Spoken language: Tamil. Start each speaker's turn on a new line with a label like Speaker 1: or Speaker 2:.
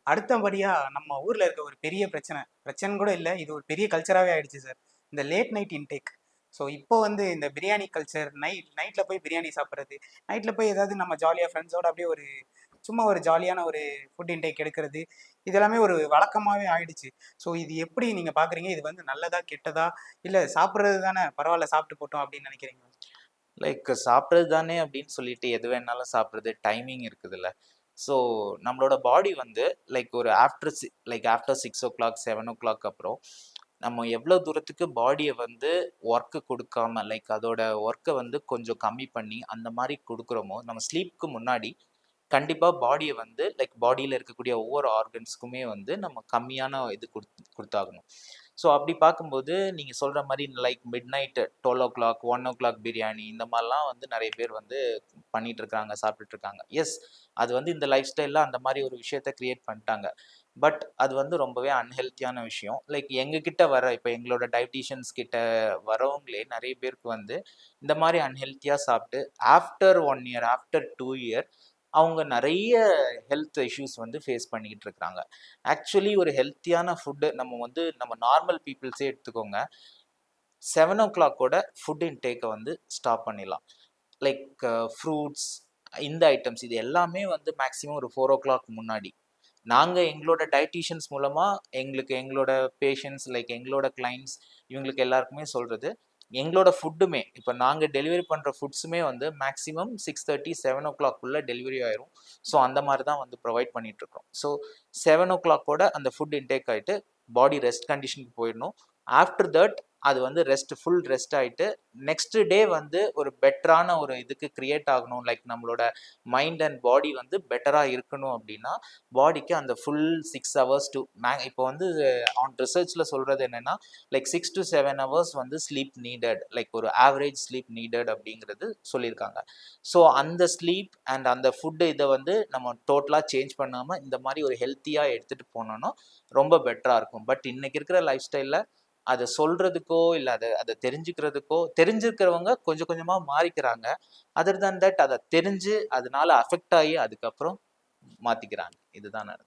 Speaker 1: அடுத்தபடியா நம்ம ஊர்ல இருக்க ஒரு பெரிய பிரச்சனை கூட இல்ல. இது ஒரு பெரிய கல்ச்சராவே ஆயிடுச்சு சார். இந்த லேட் நைட் இன்டேக். ஸோ இப்போ வந்து இந்த பிரியாணி கல்ச்சர் நைட்ல போய் பிரியாணி சாப்பிடுறது. நைட்ல போய் ஏதாவது நம்ம ஜாலியா ஃப்ரெண்ட்ஸோட அப்படியே சும்மா ஒரு ஜாலியான ஒரு ஃபுட் இன்டேக் எடுக்கிறது. இது எல்லாமே ஒரு வழக்கமாவே ஆயிடுச்சு. ஸோ இது எப்படி நீங்க பார்க்குறீங்க? இது வந்து நல்லதா? கெட்டதா? இல்ல சாப்பிடுறது தானே பரவால்ல சாப்பிட்டு போட்டோம் அப்படின்னு நினைக்கிறீங்களா?
Speaker 2: லைக் சாப்பிட்றது தானே அப்படின்னு சொல்லிட்டு எது வேணாலும் சாப்பிட்றது டைமிங் இருக்குதுல்ல. ஸோ நம்மளோட பாடி வந்து லைக் ஒரு ஆஃப்டர் 6 o'clock 7 o'clock அப்புறம் நம்ம எவ்வளோ தூரத்துக்கு பாடியை வந்து ஒர்க்கு கொடுக்காம லைக் அதோட ஒர்க்கை வந்து கொஞ்சம் கம்மி பண்ணி அந்த மாதிரி கொடுக்குறோமோ நம்ம ஸ்லீப்க்கு முன்னாடி கண்டிப்பாக பாடியை வந்து லைக் பாடியில் இருக்கக்கூடிய ஒவ்வொரு ஆர்கன்ஸ்க்குமே வந்து நம்ம கம்மியான இது கொடுத்தாகணும். ஸோ அப்படி பார்க்கும்போது நீங்கள் சொல்கிற மாதிரி like mid night 12 o'clock 1 o'clock biryani இந்த மாதிரிலாம் வந்து நிறைய பேர் வந்து பண்ணிட்டு இருக்காங்க, சாப்பிட்டுட்டு இருக்காங்க. எஸ், அது வந்து இந்த லைஃப் ஸ்டைலில் அந்த மாதிரி ஒரு விஷயத்த கிரியேட் பண்ணிட்டாங்க. பட் அது வந்து ரொம்பவே அன்ஹெல்த்தியான விஷயம். லைக் எங்ககிட்ட வர இப்போ எங்களோட டயட்டீஷியன்ஸ் கிட்ட வரவங்களே நிறைய பேருக்கு வந்து இந்த மாதிரி அன்ஹெல்த்தியாக சாப்பிட்டு ஆஃப்டர் 1 year ஆஃப்டர் 2 year அவங்க நிறைய ஹெல்த் இஷ்யூஸ் வந்து ஃபேஸ் பண்ணிக்கிட்டு இருக்கிறாங்க. ஆக்சுவலி ஒரு ஹெல்த்தியான ஃபுட்டு நம்ம வந்து நம்ம நார்மல் பீப்புள்ஸே எடுத்துக்கோங்க. 7 o'clock ஃபுட் இன்டேக்கை வந்து ஸ்டாப் பண்ணிடலாம். லைக் ஃப்ரூட்ஸ் இந்த ஐட்டம்ஸ் இது எல்லாமே வந்து மேக்ஸிமம் ஒரு 4 o'clock முன்னாடி நாங்கள் எங்களோட டயட்டீஷியன்ஸ் மூலமாக எங்களோட பேஷண்ட்ஸ் லைக் எங்களோட கிளைண்ட்ஸ் இவங்களுக்கு எல்லாருக்குமே சொல்கிறது, எங்களோட ஃபுட்டுமே இப்போ நாங்கள் டெலிவரி பண்ணுற ஃபுட்ஸுமே வந்து மேக்ஸிமம் 6:30 7 o'clock டெலிவரி ஆயிரும். ஸோ அந்த மாதிரி தான் வந்து ப்ரொவைட் பண்ணிகிட்ருக்கோம். ஸோ 7 o'clock அந்த ஃபுட் இன்டேக் ஆகிட்டு பாடி ரெஸ்ட் கண்டிஷனுக்கு போயிடணும். ஆஃப்டர் தட் அது வந்து ஃபுல் ரெஸ்ட் ஆகிட்டு நெக்ஸ்ட் டே வந்து ஒரு பெட்டரான ஒரு இதுக்கு கிரியேட் ஆகணும். லைக் நம்மளோட மைண்ட் அண்ட் பாடி வந்து பெட்டராக இருக்கணும் அப்படின்னா பாடிக்கு அந்த ஃபுல் 6 hours இப்போ வந்து ஆன் ரிசர்ச்சில் சொல்கிறது என்னென்னா லைக் 6 to 7 hours வந்து ஸ்லீப் நீடட், லைக் ஒரு ஆவரேஜ் ஸ்லீப் நீடட் அப்படிங்கிறது சொல்லியிருக்காங்க. ஸோ அந்த ஸ்லீப் அண்ட் அந்த ஃபுட்டு இதை வந்து நம்ம டோட்டலாக சேஞ்ச் பண்ணாமல் இந்த மாதிரி ஒரு ஹெல்த்தியாக எடுத்துகிட்டு போனோன்னா ரொம்ப பெட்டராக இருக்கும். பட் இன்னைக்கு இருக்கிற லைஃப் ஸ்டைலில் அதை சொல்றதுக்கோ இல்லை அதை தெரிஞ்சுக்கிறவங்க கொஞ்சம் கொஞ்சமாக மாறிக்கிறாங்க. அதர் தேன் தட் அதை தெரிஞ்சு அதனால அஃபெக்ட் ஆகி அதுக்கப்புறம் மாற்றிக்கிறாங்க. இதுதான் நடக்குது.